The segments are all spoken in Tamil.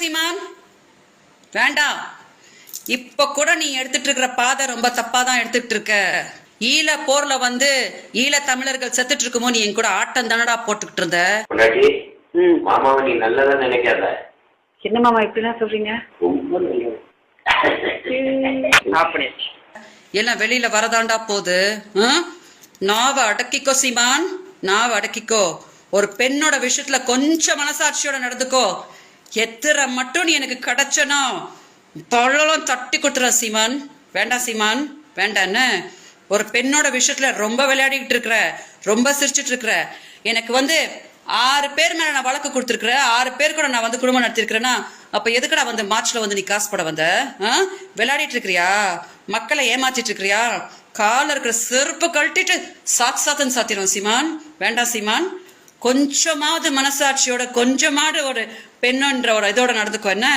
சீமான், வேண்டாம். இப்ப கூட நீ எடுத்துட்டு இருக்கிற பாதை ரொம்ப தப்பாதான் எடுத்துட்டு இருக்க. ஈழ போர்ல ஈழ தமிழர்கள் செத்துட்டு இருக்குமோ நீ என் கூட ஆட்டம் தானடா போட்டுக்கிட்டு இருந்த. மாமாவை நீ நல்லதா நினைக்காத. என்ன மாமா இப்படிலாம் சொல்றீங்க? எல்லாம் வெளியில வரதாண்டா போகுது. நாவ அடக்கிக்கோ சீமான், நாவ அடக்கிக்கோ. ஒரு பெண்ணோட விஷயத்துல கொஞ்சம் மனசாட்சியோட நடந்துக்கோ. எத்திர மட்டும் நீ எனக்கு கிடைச்சனா பழம் தட்டி கொடுத்துற சீமான். வேண்டாம் சீமான், வேண்டாம். என்ன ஒரு பெண்ணோட விஷயத்துல ரொம்ப விளையாடிக்கிட்டு இருக்கிற, ரொம்ப சிரிச்சிட்டு இருக்கிற. எனக்கு 6 பேர் மேல நான் வழக்கு கொடுத்துருக்கிறேன், 6 பேர் கூட நான் குடும்பம் நடத்திருக்கிறேன்னா அப்ப எதுக்குடா மார்ச்ல நீ காசு போட விளையாடிட்டு இருக்கிறியா? மக்களை ஏமாத்திட்டு இருக்கிறியா? கால இருக்கிற செருப்பு கழட்டிட்டு சாத்துன்னு சாத்திடுவோம் சீமான். வேண்டாம் சீமான், கொஞ்சமாவது மனசாட்சியோட, கொஞ்சமாவது ஒரு பெண்ணுன்ற ஒரு இதோட நடந்துக்கோ. என்ன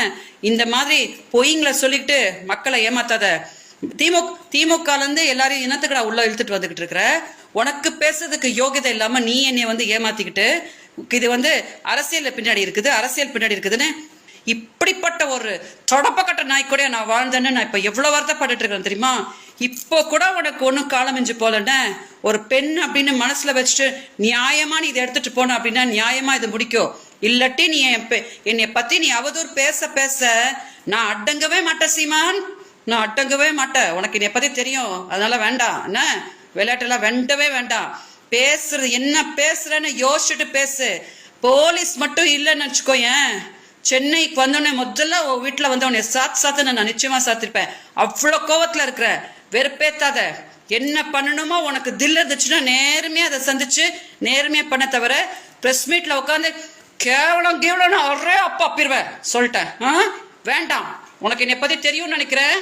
இந்த மாதிரி பொய்ங்களை சொல்லிக்கிட்டு மக்களை ஏமாத்தாத. திமுக எல்லாரையும் இனத்துக்கடா உள்ள இழுத்துட்டு வந்துகிட்டு இருக்கிற. உனக்கு பேசுறதுக்கு யோகியதை இல்லாம நீ என்னை ஏமாத்திக்கிட்டு இது அரசியல் பின்னாடி இருக்குது, அரசியல் பின்னாடி இருக்குதுன்னு இப்படிப்பட்ட ஒரு தொடப்பக்கட்ட நாய் கூட நான் வாழ்ந்தேன்னு நான் இப்ப எவ்வளவு வருத்தப்பட்டு இருக்கிறேன் தெரியுமா? இப்போ கூட உனக்கு ஒன்னும் காலமிஞ்சு போலன்னு ஒரு பெண் அப்படின்னு மனசுல வச்சுட்டு நியாயமா நீ இதை எடுத்துட்டு போன அப்படின்னா நியாயமா இது முடிக்கும். இல்லாட்டி நீ என்னை பத்தி நீ அவதூறு பேச பேச நான் அடங்கவே மாட்டேன் சீமான், நான் அடங்கவே மாட்டேன். உனக்கு என்னை பத்தி தெரியும், அதனால வேண்டாம். என்ன விளையாட்டெல்லாம் வேண்டவே வேண்டாம். பேசுறது என்ன பேசுறேன்னு யோசிச்சுட்டு பேசு. போலீஸ் மட்டும் இல்லைன்னு வச்சுக்கோ. ஏன் சென்னைக்கு வந்தோடனே முதல்ல வீட்டுல உன்னை சாத்து நான் நிச்சயமா சாத்திருப்பேன். அவ்வளவு கோவத்துல இருக்கிற, வெறுப்பேத்தாத. என்ன பண்ணணுமோ உனக்கு தில் இருந்துச்சுன்னா நேர்மையா அதை சந்திச்சு நேர்மையா பண்ண தவிர பிரஸ் மீட்ல உட்காந்து கேவலம் கேவலம்னு ஒரே அப்பா அப்பிடுவேன் சொல்லிட்டேன். வேண்டாம். உனக்கு என்னை பத்தி தெரியும்னு நினைக்கிறேன்,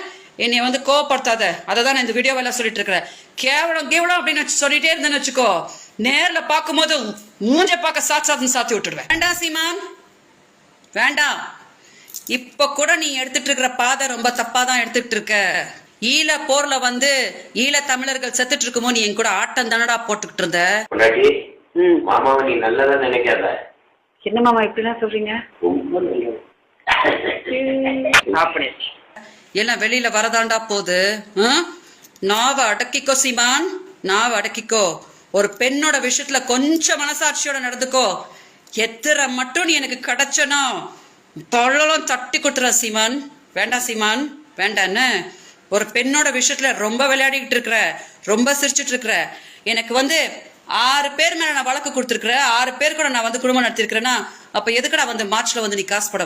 என்னை கோவப்படுத்தாத. அதை தான் இந்த வீடியோவெல்லாம் சொல்லிட்டு இருக்கிறேன். கேவலம் கேவலம் அப்படின்னு சொல்லிட்டே இருந்தேன்னு வச்சுக்கோ, நேர்ல பார்க்கும்போது மூஞ்ச பார்க்க சாத்துன்னு சாத்தி விட்டுடுவேன். வேண்டாம் சீமான், வேண்டாம். இப்ப கூட நீ எடுத்துட்டு இருக்கிற பாதை ரொம்ப தப்பாதான் எடுத்துட்டு இருக்க. ஈழ போர்ல ஈழ தமிழர்கள் செத்துட்டு இருக்குமோ நீ என் கூட ஆட்டம் தானடா போட்டுக்கிட்டு இருந்த. மாமாவை நீ நல்லதா நினைக்காத. என்ன மாமா இப்படிலாம் சொல்றீங்க? எல்லாம் வெளியில வரதாண்டா போகுது. நாவ அடக்கிக்கோ சீமான், நாவ அடக்கிக்கோ. ஒரு பெண்ணோட விஷயத்துல கொஞ்சம் மனசாட்சியோட நடந்துக்கோ. எத்திர மட்டும் நீ எனக்கு கிடைச்சனா பழம் தட்டி கொடுத்துற சீமான். வேண்டாம் சீமான், வேண்டாம். என்ன ஒரு பெண்ணோட விஷயத்துல ரொம்ப விளையாடிக்கிட்டு இருக்கிற, ரொம்ப சிரிச்சிட்டு இருக்கிற. எனக்கு 6 பேர் மேல நான் வழக்கு கொடுத்துருக்கிறேன், 6 பேர் கூட நான் குடும்பம் நடத்திருக்கிறேன்னா அப்ப எதுக்குடா மார்ச்ல நீ காசு போட